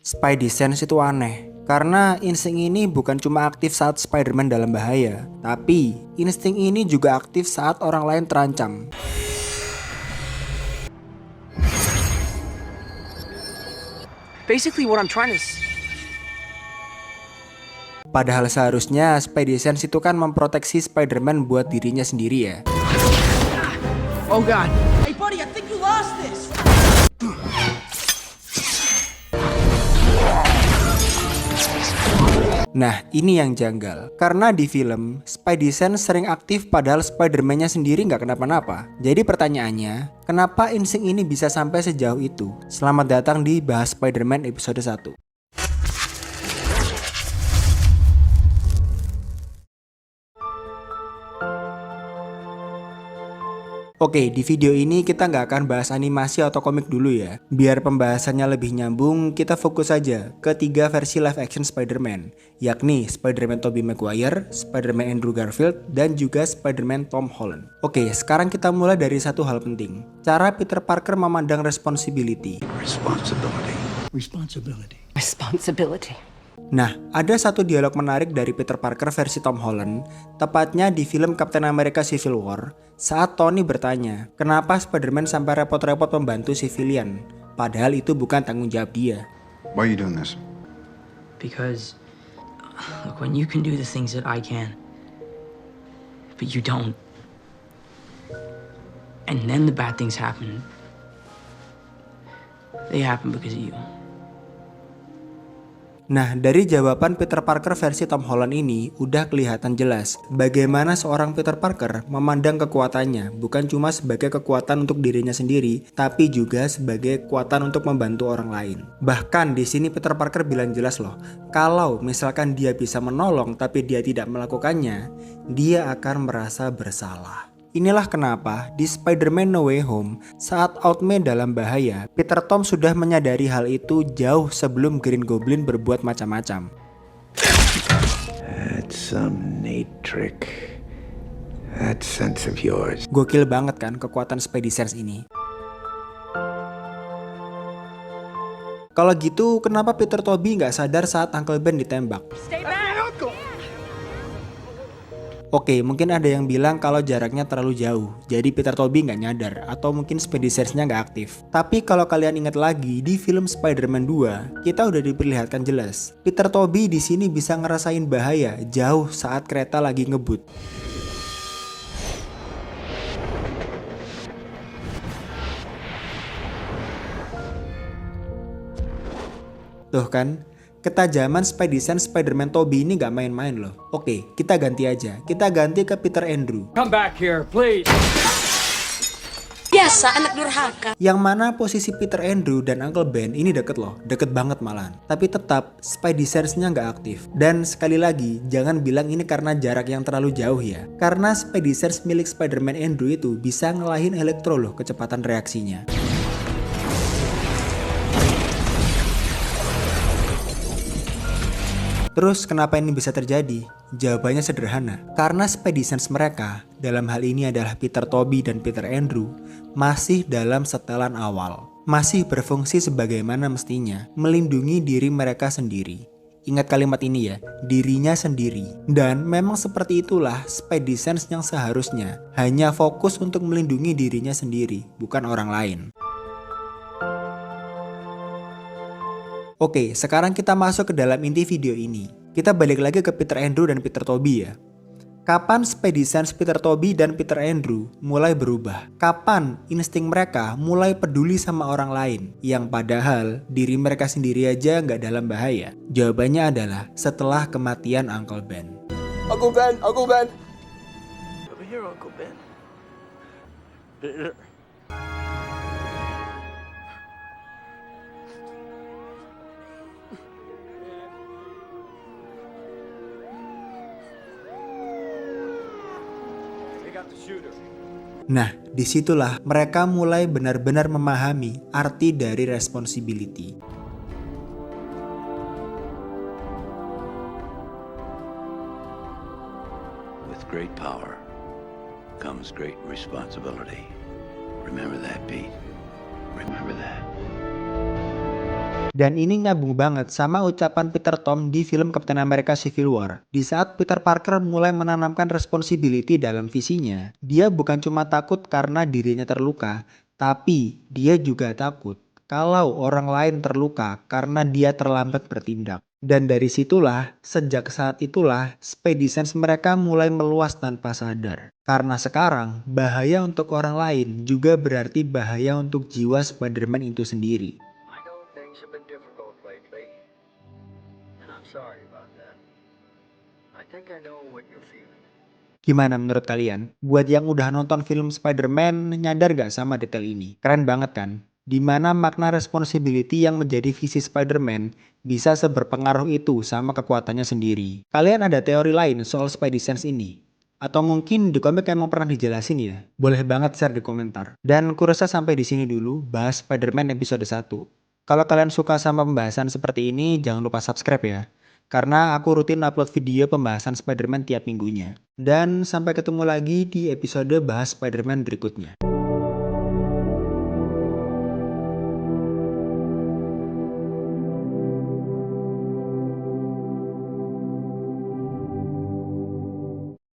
Spidey Sense itu aneh, karena insting ini bukan cuma aktif saat Spider-Man dalam bahaya, tapi insting ini juga aktif saat orang lain terancam. Basically what I'm trying to Padahal seharusnya Spidey Sense itu kan memproteksi Spider-Man buat dirinya sendiri ya. Oh god. Hey buddy, I think you lost this. Nah, ini yang janggal. Karena di film, Spidey Sense sering aktif padahal Spider-Man-nya sendiri nggak kenapa-napa. Jadi pertanyaannya, kenapa insting ini bisa sampai sejauh itu? Selamat datang di Bahas Spider-Man episode 1. Oke, di video ini kita nggak akan bahas animasi atau komik dulu ya. Biar pembahasannya lebih nyambung, kita fokus aja ke 3 versi live action Spider-Man, yakni Spider-Man Tobey Maguire, Spider-Man Andrew Garfield, dan juga Spider-Man Tom Holland. Oke, sekarang kita mulai dari satu hal penting. Cara Peter Parker memandang responsibility. Responsibility. Nah, ada satu dialog menarik dari Peter Parker versi Tom Holland, tepatnya di film Captain America Civil War, saat Tony bertanya, kenapa Spider-Man sampai repot-repot membantu civilian, padahal itu bukan tanggung jawab dia. Why are you doing this? Because, look, when you can do the things that I can, but you don't, and then the bad things happen, they happen because of you. Nah, dari jawaban Peter Parker versi Tom Holland ini udah kelihatan jelas bagaimana seorang Peter Parker memandang kekuatannya bukan cuma sebagai kekuatan untuk dirinya sendiri, tapi juga sebagai kekuatan untuk membantu orang lain. Bahkan di sini Peter Parker bilang jelas loh, kalau misalkan dia bisa menolong tapi dia tidak melakukannya, dia akan merasa bersalah. Inilah kenapa di Spider-Man No Way Home, saat Aunt May dalam bahaya, Peter Tom sudah menyadari hal itu jauh sebelum Green Goblin berbuat macam-macam. That's some neat trick. That sense of yours. Gokil banget kan kekuatan Spidey Sense ini. Kalau gitu, kenapa Peter Tobey nggak sadar saat Uncle Ben ditembak? Oke, mungkin ada yang bilang kalau jaraknya terlalu jauh, jadi Peter Tobey nggak nyadar, atau mungkin Spidey Sense-nya nggak aktif. Tapi kalau kalian ingat lagi, di film Spider-Man 2, kita udah diperlihatkan jelas. Peter Tobey di sini bisa ngerasain bahaya jauh saat kereta lagi ngebut. Tuh kan? Ketajaman Spidey Sense Spider-Man Tobey ini gak main-main loh. Oke, kita ganti aja. Kita ganti ke Peter Andrew. come back here, please. Biasa anak durhaka. Yang mana posisi Peter Andrew dan Uncle Ben ini deket loh. Deket banget malahan. Tapi tetap Spidey Sense-nya gak aktif. Dan sekali lagi, jangan bilang ini karena jarak yang terlalu jauh ya. Karena Spidey Sense milik Spider-Man Andrew itu bisa ngelahin Electro loh kecepatan reaksinya. Terus kenapa ini bisa terjadi? Jawabannya sederhana. Karena Spidey Sense mereka, dalam hal ini adalah Peter Tobey dan Peter Andrew, masih dalam setelan awal. Masih berfungsi sebagaimana mestinya, melindungi diri mereka sendiri. Ingat kalimat ini ya, dirinya sendiri. Dan memang seperti itulah Spidey Sense yang seharusnya hanya fokus untuk melindungi dirinya sendiri, bukan orang lain. Oke, sekarang kita masuk ke dalam inti video ini. Kita balik lagi ke Peter Andrew dan Peter Tobey ya. Kapan Spidey Sense Peter Tobey dan Peter Andrew mulai berubah? Kapan insting mereka mulai peduli sama orang lain? Yang padahal diri mereka sendiri aja nggak dalam bahaya. Jawabannya adalah setelah kematian Uncle Ben. Uncle Ben, Uncle Ben. Over here, Uncle Ben. Nah, disitulah mereka mulai benar-benar memahami arti dari responsibility. With great power comes great responsibility. Remember that, Pete. Remember that. Dan ini nyambung banget sama ucapan Peter Tom di film Captain America Civil War. Di saat Peter Parker mulai menanamkan responsibility dalam visinya, dia bukan cuma takut karena dirinya terluka, tapi dia juga takut kalau orang lain terluka karena dia terlambat bertindak. Dan dari situlah, sejak saat itulah, Spidey Sense mereka mulai meluas tanpa sadar. Karena sekarang, bahaya untuk orang lain juga berarti bahaya untuk jiwa Spider-Man itu sendiri. I know things have been difficult lately, and I'm sorry about that. I think I know what you're feeling. Gimana menurut kalian? Buat yang udah nonton film Spider-Man, nyadar gak sama detail ini? Keren banget kan? Dimana makna responsibility yang menjadi visi Spider-Man bisa seberpengaruh itu sama kekuatannya sendiri. Kalian ada teori lain soal Spidey Sense ini? Atau mungkin di komik emang pernah dijelasin ya? Boleh banget share di komentar. Dan kurasa sampai di sini dulu bahas Spider-Man episode 1. Kalau kalian suka sama pembahasan seperti ini, jangan lupa subscribe ya. Karena aku rutin upload video pembahasan Spider-Man tiap minggunya. Dan sampai ketemu lagi di episode bahas Spider-Man berikutnya.